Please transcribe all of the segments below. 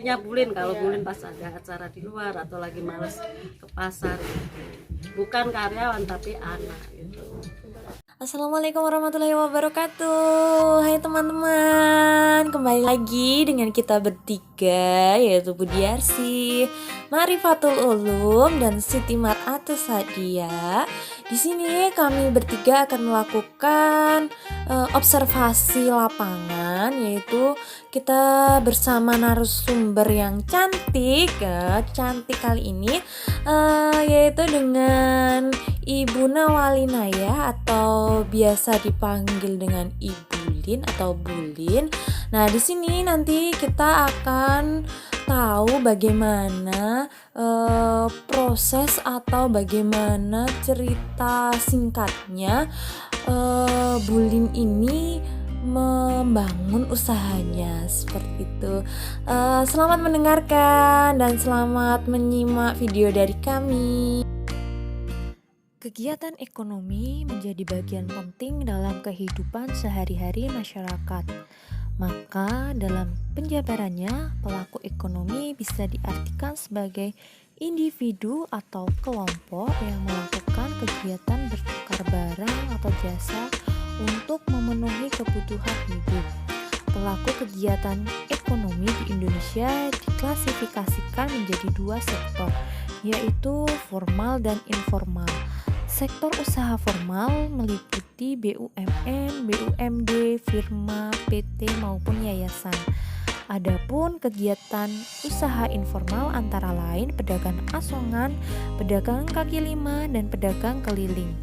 Punya Bulin, kalau Bulin pas ada acara di luar atau lagi males ke pasar gitu. Bukan karyawan tapi anak gitu. Assalamualaikum warahmatullahi wabarakatuh. Hai teman-teman, kembali lagi dengan kita bertiga, yaitu Budiarsi, Marifatul Ulum, dan Siti Mar'atus Sadia. Di sini kami bertiga akan melakukan observasi lapangan, yaitu kita bersama narasumber yang cantik, cantik kali ini, yaitu dengan Ibu Nawalinaya atau biasa dipanggil dengan Ibu Lin atau Bulin. Nah, di sini nanti kita akan tahu bagaimana proses atau bagaimana cerita singkatnya Bulin ini membangun usahanya seperti itu. Selamat mendengarkan dan selamat menyimak video dari kami. Kegiatan ekonomi menjadi bagian penting dalam kehidupan sehari-hari masyarakat. Maka dalam penjabarannya, pelaku ekonomi bisa diartikan sebagai individu atau kelompok yang melakukan kegiatan bertukar barang atau jasa untuk memenuhi kebutuhan hidup. Pelaku kegiatan ekonomi di Indonesia diklasifikasikan menjadi dua sektor, yaitu formal dan informal. Sektor usaha formal meliputi BUMN, BUMD, firma, PT maupun yayasan. Adapun kegiatan usaha informal antara lain pedagang asongan, pedagang kaki lima, dan pedagang keliling.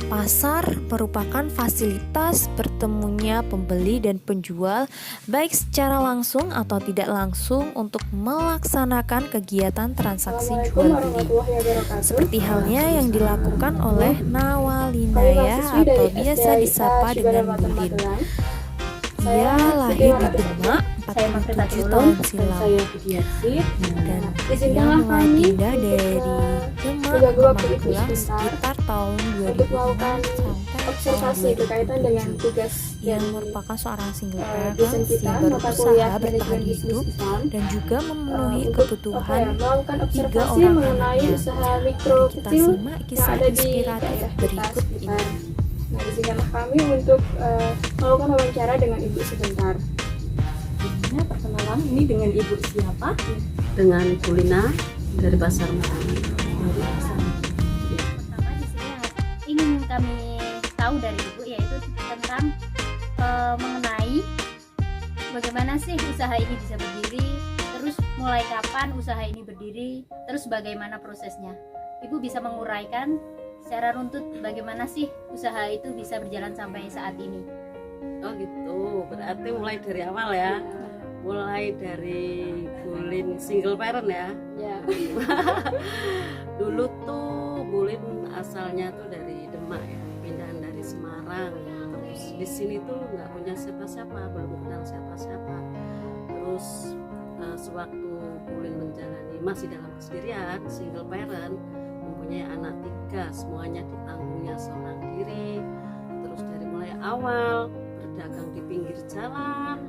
Pasar merupakan fasilitas bertemunya pembeli dan penjual baik secara langsung atau tidak langsung untuk melaksanakan kegiatan transaksi jual beli. Seperti halnya yang dilakukan oleh Nawalinaya atau biasa disapa dengan Bulin. Ia lahir di Demak 47 tahun silam dan ia mulai pindah dari Demak ke Magelang sekitar tahun 2006 sampai observasi berkaitan dengan tugas yang merupakan seorang single parent yang berusaha bertahan hidup dan juga memenuhi kebutuhan tiga orang anaknya. Kita simak kisah inspiratif berikut ini. Nah, izinkanlah kami untuk melakukan wawancara dengan Ibu sebentar. Perkenalan, ini dengan Ibu siapa? Dengan Bulina dari Pasar Marangan. Pertama di sini yang ingin kami tahu dari Ibu yaitu tentang mengenai bagaimana sih usaha ini bisa berdiri, terus mulai kapan usaha ini berdiri, terus bagaimana prosesnya. Ibu bisa menguraikan secara runtut bagaimana sih usaha itu bisa berjalan sampai saat ini. Oh gitu, berarti mulai dari awal ya. Mulai dari Bulin single parent ya. Ya. Dulu tuh Bulin asalnya tuh dari Demak ya, pindahan dari Semarang. Terus di sini tuh nggak punya siapa-siapa, belum kenal siapa-siapa. Terus sewaktu Bulin menjalani masih dalam kesendirian, single parent, mempunyai anak 3, semuanya ditanggungnya seorang diri. Terus dari mulai awal berdagang di pinggir jalan,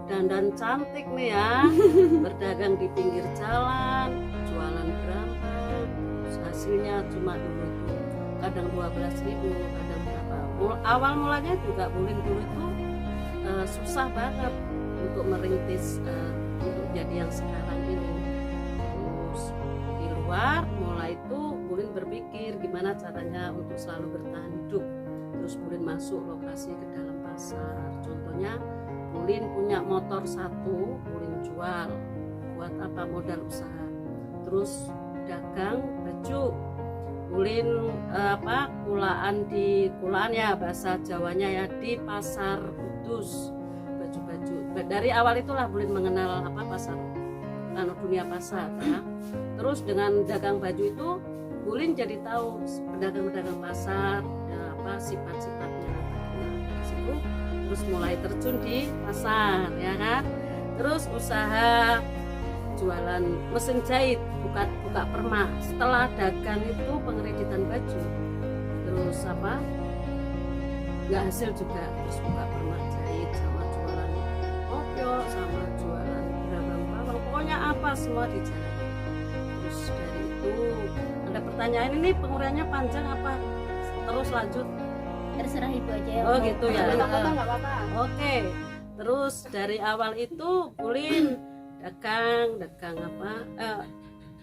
dandan cantik nih ya, berdagang di pinggir jalan, jualan berambang, hasilnya cuma dulu itu kadang 12.000, kadang berapa. Awal mulanya juga Bulin dulu itu susah banget untuk merintis untuk jadi yang sekarang ini. Terus di luar mulai itu Bulin berpikir gimana caranya untuk selalu bertahan hidup. Terus Bulin masuk lokasi ke dalam pasar. Contohnya Bulin punya motor 1, Bulin jual buat apa, modal usaha. Terus dagang baju, Bulin kulaan ya bahasa Jawanya ya, di pasar Kudus, baju-baju. Dari awal itulah Bulin mengenal pasar, dunia pasar ya. Terus dengan dagang baju itu Bulin jadi tahu pedagang-pedagang pasar ya, sifat-sifatnya. Dari situ terus mulai terjun di pasar ya kan. Terus usaha jualan mesin jahit, buka permak. Setelah dagang itu pengreditan baju, terus nggak hasil juga, terus buka permak jahit sama jualan kopiok sama jualan berabang bawang. ikhlas semua dijalani. Terus dari itu ada pertanyaan, ini penguraiannya panjang apa terus lanjut? Terserah ibu aja ya. Oh gitu ya. Nggak apa-apa. Oke. Terus dari awal itu Bulin dagang apa?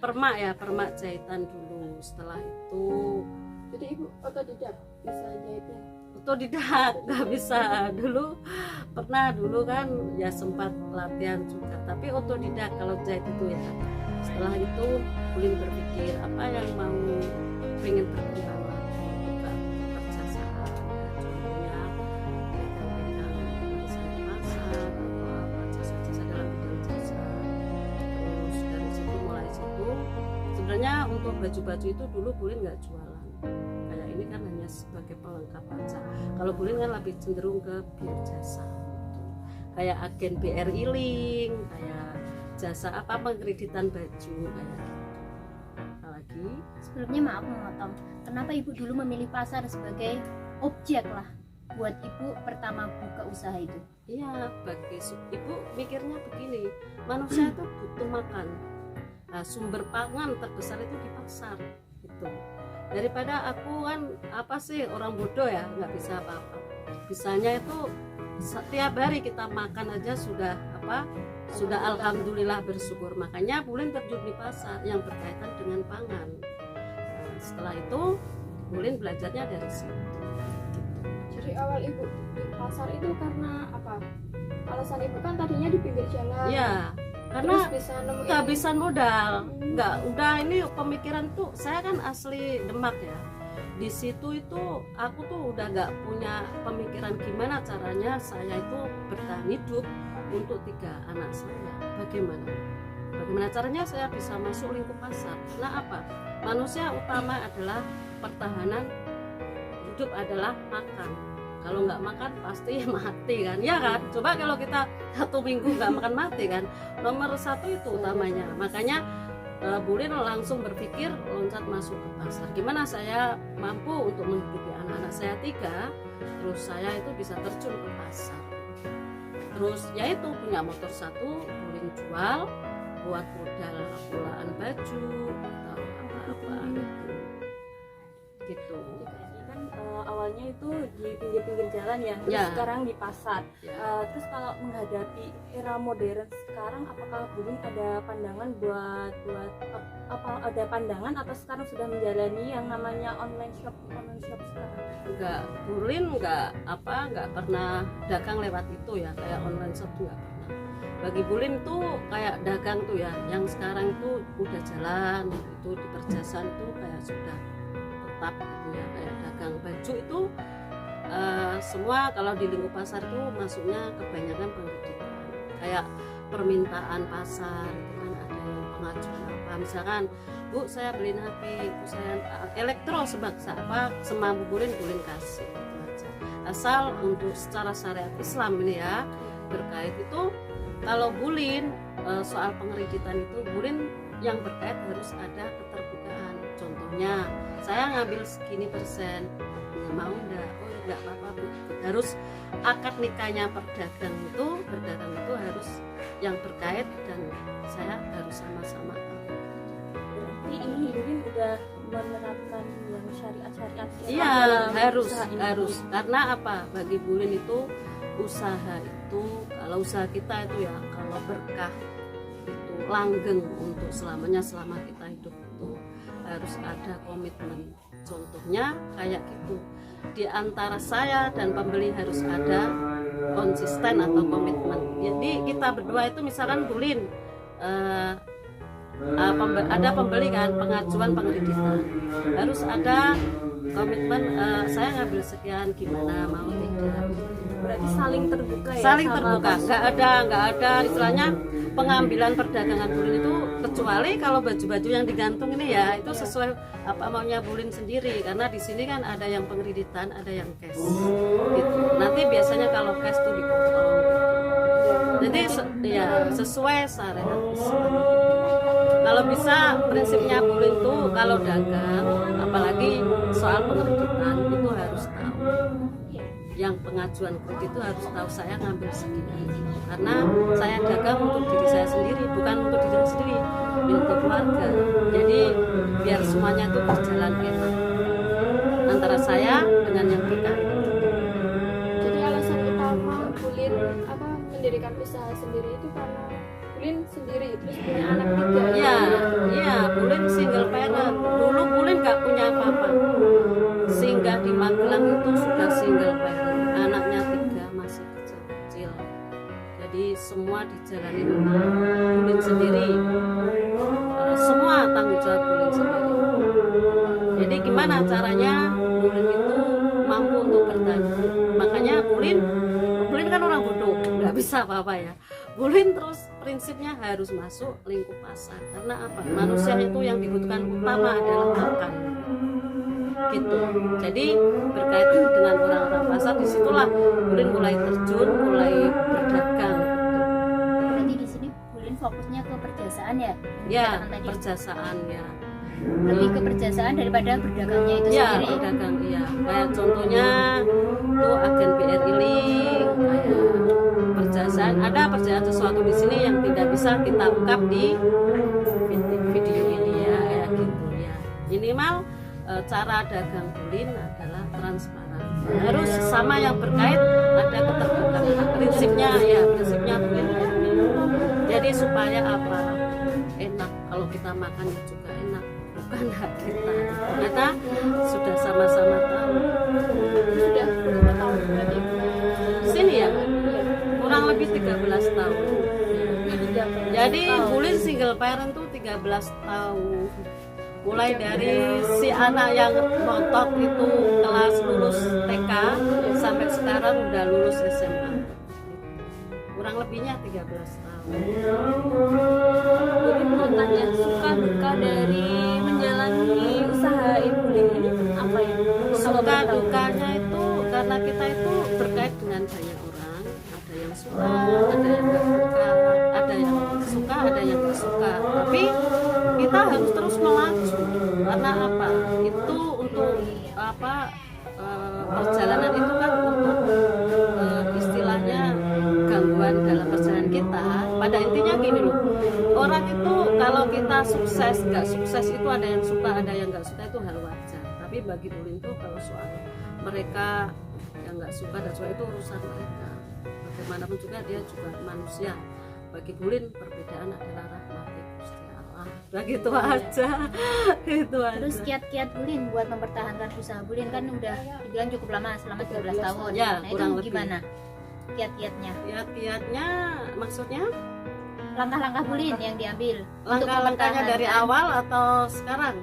Permak jahitan dulu. Setelah itu Jadi ibu otodidak bisa jahitnya. otodidak, nggak bisa. Dulu kan ya sempat latihan juga, tapi otodidak kalau jahit itu ya. Setelah itu Bulin berpikir apa yang mau pengen berkembang lagi, buka perjasaan, contohnya pegang desain pasar atau apa jasa-jasa dalam bidang jasa. Terus dari situ mulai situ sebenarnya untuk baju-baju itu dulu Bulin nggak jualan, kayak ini kan hanya sebagai pelengkap aja. Kalau Bulin kan lebih cenderung ke bir jasa gitu. Kayak agen BRI Link, kayak jasa apa pengkreditan baju kayak gitu. Apalagi Sebelumnya maaf memotong, kenapa ibu dulu memilih pasar sebagai objek lah buat ibu pertama buka usaha itu? iya, bagi ibu mikirnya begini, manusia itu butuh makan. Nah, sumber pangan terbesar itu di pasar gitu. Daripada aku kan apa sih orang bodoh ya, nggak bisa apa-apa. Bisanya itu setiap hari kita makan aja sudah alhamdulillah bersyukur. Makanya Bulin terjun di pasar yang berkaitan dengan pangan. Nah, setelah itu Bulin belajarnya dari situ gitu. Jadi awal ibu di pasar itu karena apa? Alasan ibu kan tadinya di pinggir jalan. Iya, karena Terus bisa nemuin kehabisan modal. Nggak, udah ini pemikiran tuh, saya kan asli Demak ya. Di situ itu aku tuh udah nggak punya pemikiran gimana caranya saya itu bertahan hidup untuk 3 anak saya. Bagaimana caranya saya bisa masuk lingkup pasar? Nah apa? Manusia utama adalah pertahanan hidup adalah makan. Kalau nggak makan pasti mati kan, ya kan? Coba kalau kita 1 minggu nggak makan mati kan. Nomor 1 itu utamanya. Makanya Bulin langsung berpikir loncat masuk ke pasar. Gimana saya mampu untuk menghidupi anak-anak saya 3, terus saya itu bisa terjun ke pasar. Terus ya itu punya motor 1, Bulin jual buat modal pulaan baju atau apa-apa gitu. Kan awalnya itu di pinggir-pinggir jalan ya, terus Ya. sekarang di pasar. Ya. Terus kalau menghadapi era modern sekarang, apakah Bulin ada pandangan buat apa ada pandangan atau sekarang sudah menjalani yang namanya online shop sekarang? Enggak, Bulin enggak pernah dagang lewat itu ya, kayak online shop tuh enggak pernah. Bagi Bulin tuh kayak dagang tuh ya, yang sekarang tuh udah jalan, itu di perjasaan tuh kayak sudah tetap gitu ya, kayak dagang baju itu semua kalau di lingkup pasar tuh masuknya kebanyakan pendidikan, kayak permintaan pasar itu kan ada yang pengajuan apa, misalkan Bu saya beliin HP, Bu saya elektro sebaksa apa semampu Bulin kasih itu aja, asal untuk secara syariat Islam ini ya berkait itu. Kalau Bulin soal pengreditan itu Bulin yang berkait harus ada keterbukaan. Contohnya saya ngambil segini persen, mau enggak? Oh enggak apa-apa Bu. Harus akad nikahnya berdagang itu harus yang berkait dan saya harus sama-sama tahu. Berarti ini Bulin udah menerapkan yang syariat-syariat Islam Iya, dalam harus usaha ini. harus. Karena apa? Bagi Bulin itu usaha itu, kalau usaha kita itu ya kalau berkah itu langgeng untuk selamanya, selama kita hidup itu harus ada komitmen. Contohnya kayak gitu, di antara saya dan pembeli harus ada konsisten atau komitmen. Jadi kita berdua itu misalkan Bulin ada pembeli kan, pengajuan pengreditan, harus ada komitmen, saya ngambil sekian, gimana mau tidak. Berarti saling terbuka ya. Saling sama terbuka, nggak ada istilahnya pengambilan perdagangan Bulin itu, kecuali kalau baju-baju yang digantung ini ya itu sesuai apa maunya Bulin sendiri, karena di sini kan ada yang pengreditan, ada yang cash gitu. Nanti biasanya kalau cash tuh dipotong gitu. Jadi ya sesuai syariat Islam. Kalau bisa prinsipnya Bulin tuh kalau dagang, apalagi soal pengreditan itu harus tahu. Yang pengajuan kredit itu harus tahu saya ngambil segini, karena saya dagang untuk diri saya sendiri, bukan untuk diri saya sendiri, milik keluarga. Jadi biar semuanya itu berjalan enak antara saya dengan yang terkait. Jadi alasan utama Bulin mendirikan usaha sendiri itu karena Bulin sendiri terus punya anak 3. Iya, Bulin single parent. Dulu Bulin nggak punya apa-apa. Singgah di Magelang itu sudah single parent. Anaknya 3 masih kecil-kecil. Jadi semua dijalani oleh Bulin sendiri. Semua tanggung jawab Bulin sendiri. Jadi gimana caranya Bulin itu mampu untuk bertahan? Makanya Bulin kan orang bodoh, nggak bisa apa-apa ya. Bulin terus prinsipnya harus masuk lingkup pasar. Karena apa? Manusia itu yang dibutuhkan utama adalah makan. Gitu. Jadi berkaitan dengan orang-orang pasar, disitulah Bulin mulai terjun, mulai berdagang. Berarti di sini Bulin fokusnya ke perjasaan ya? Ya, Katakan tadi. perjasaan ya. Lebih ke perjasaan daripada berdagangnya itu Ya, sendiri. berdagang iya. Kayak contohnya tuh agen BRI Link, kayak perjasaan. Ada perjasaan sesuatu di sini yang tidak bisa kita ungkap di video ini ya, kayak gitu ya. Minimal cara dagang Bulin adalah transparan. Harus sama yang berkait, ada keterbukaan. Prinsipnya Bulin ya. Jadi supaya apa? Enak, kalau kita makan juga enak, bukan hak kita. Karena sudah sama-sama tahu. Sudah berapa tahun berarti? Sini ya, kurang lebih 13 tahun. Jadi Bulin single parent tuh 13 tahun. Mulai dari si anak yang montok itu kelas lulus TK sampai sekarang udah lulus SMA. Kurang lebihnya 13 tahun. Bulin mau tanya, suka duka dari menjalani usaha Bulin ini apa ya? Suka dukanya itu karena kita itu berkait dengan banyak orang, ada yang suka, ada yang nggak suka, ada yang suka, ada yang nggak suka. Tapi kita harus terus melaju. Karena apa? Itu untuk apa? Perjalanan itu kan untuk istilahnya gangguan dalam perjalanan kita. Pada intinya gini loh, orang itu kalau kita sukses nggak sukses itu ada yang suka, ada yang nggak suka, itu hal wajar. Tapi bagi Bulin tuh kalau soal mereka yang nggak suka dan suka itu urusan mereka. Bagaimanapun juga dia juga manusia. Bagi Bulin perbedaan adalah rahmati Gusti Allah. Udah gitu aja. Itu aja. Terus kiat-kiat Bulin buat mempertahankan usaha Bulin kan udah dibilang cukup lama, selama 13 tahun. Ya, Nah kurang itu lebih. gimana kiat-kiatnya? Kiat-kiatnya maksudnya Langkah-langkah Bulin yang diambil untuk langkah-langkahnya dari mempertahankan, awal atau sekarang?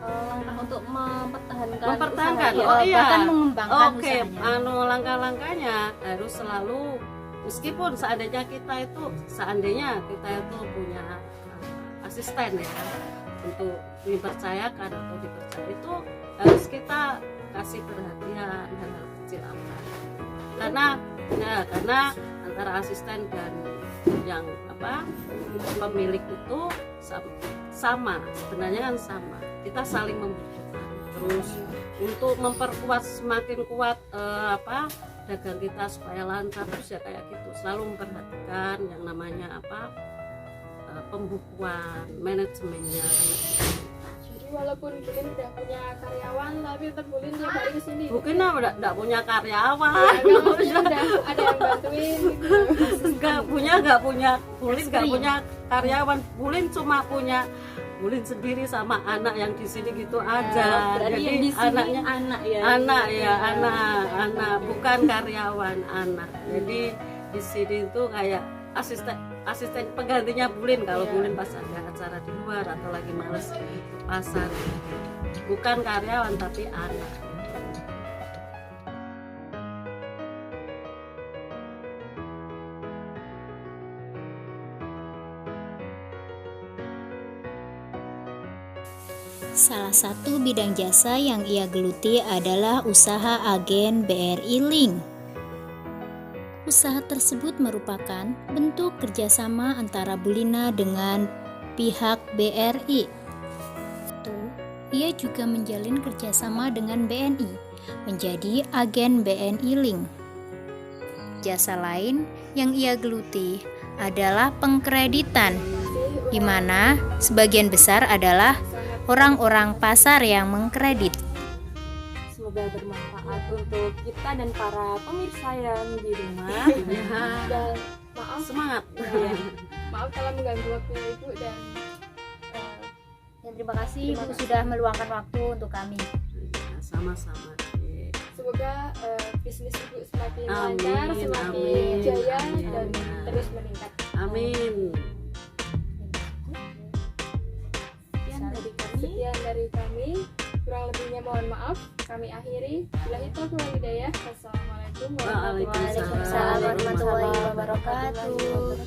Langkah untuk mempertahankan Mempertahankan. usaha, Oh iya. bahkan mengembangkan Oke, usahanya. langkah-langkahnya harus selalu, meskipun seandainya kita itu punya asisten ya, untuk dipercayakan atau dipercaya, itu harus kita kasih perhatian hal-hal kecil apa. Karena antara asisten dan yang pemilik itu sama, sebenarnya kan sama. Kita saling membutuhkan. Terus untuk memperkuat, semakin kuat dagang kita supaya lancar, terus ya kayak gitu, selalu memperhatikan yang namanya pembukuan, manajemennya. Jadi walaupun Bulin udah punya karyawan tapi tetap Bulin tiap hari kesini. Mungkin enggak punya karyawan. Karena maksudnya udah ada yang bantuin gitu. Nggak punya Bulin nggak punya karyawan. Bulin cuma punya Bulin sendiri sama anak yang di sini gitu aja. Berarti Jadi yang di sini anaknya anak ya. anak bukan karyawan, anak. Jadi di sini itu kayak asisten penggantinya Bulin kalau Bulin pas ada acara di luar atau lagi males ke pasar. Bukan karyawan tapi anak. Salah satu bidang jasa yang ia geluti adalah usaha agen BRI Link. Usaha tersebut merupakan bentuk kerjasama antara Bulina dengan pihak BRI. Ia juga menjalin kerjasama dengan BNI, menjadi agen BNI Link. Jasa lain yang ia geluti adalah pengkreditan. di mana sebagian besar adalah orang-orang pasar yang mengkredit. Semoga bermanfaat untuk kita dan para pemirsa yang di rumah. Ya, Dan maaf semangat. Ya. maaf kalau mengganggu waktunya ibu dan Terima kasih Ibu sudah meluangkan waktu untuk kami. Ya, sama-sama. semoga bisnis ibu semakin Amin, lancar, semakin amin, jaya amin. dan terus meningkat. Amin. Sekian dari kami, kurang lebihnya mohon maaf. Kami akhiri. Billahi taufiq wal hidayah. Wassalamualaikum Waalaikumsalam warahmatullahi wabarakatuh.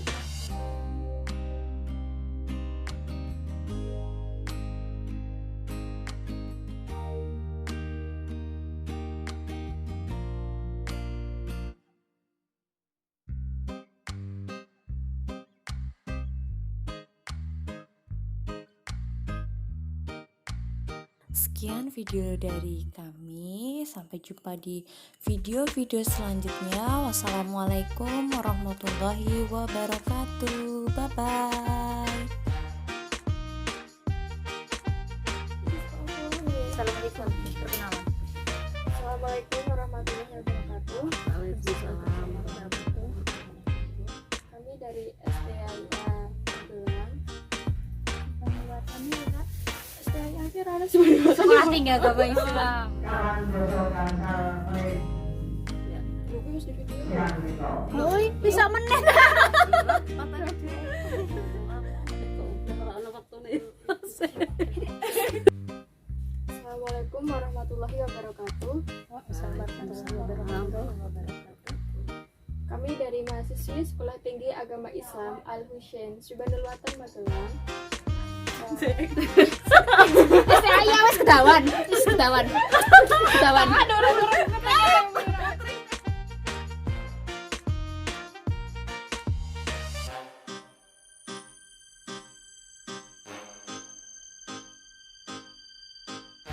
Sekian video dari kami. Sampai jumpa di video-video selanjutnya. Wassalamualaikum warahmatullahi wabarakatuh. Bye-bye. Assalamualaikum. Perkenalan. Assalamualaikum warahmatullahi wabarakatuh. Waalaikumsalam. Kami dari STIA Magelang. STIA Kirana sebenarnya. Sekolah tinggal agama Islam. Buku harus di video. Loi, bisa meneh. Assalamualaikum warahmatullahi wabarakatuh. Kami dari mahasiswi Sekolah Tinggi Agama Islam Al Husain Subhanul Watan Magelang. Saya wis kedawan. Kedawan.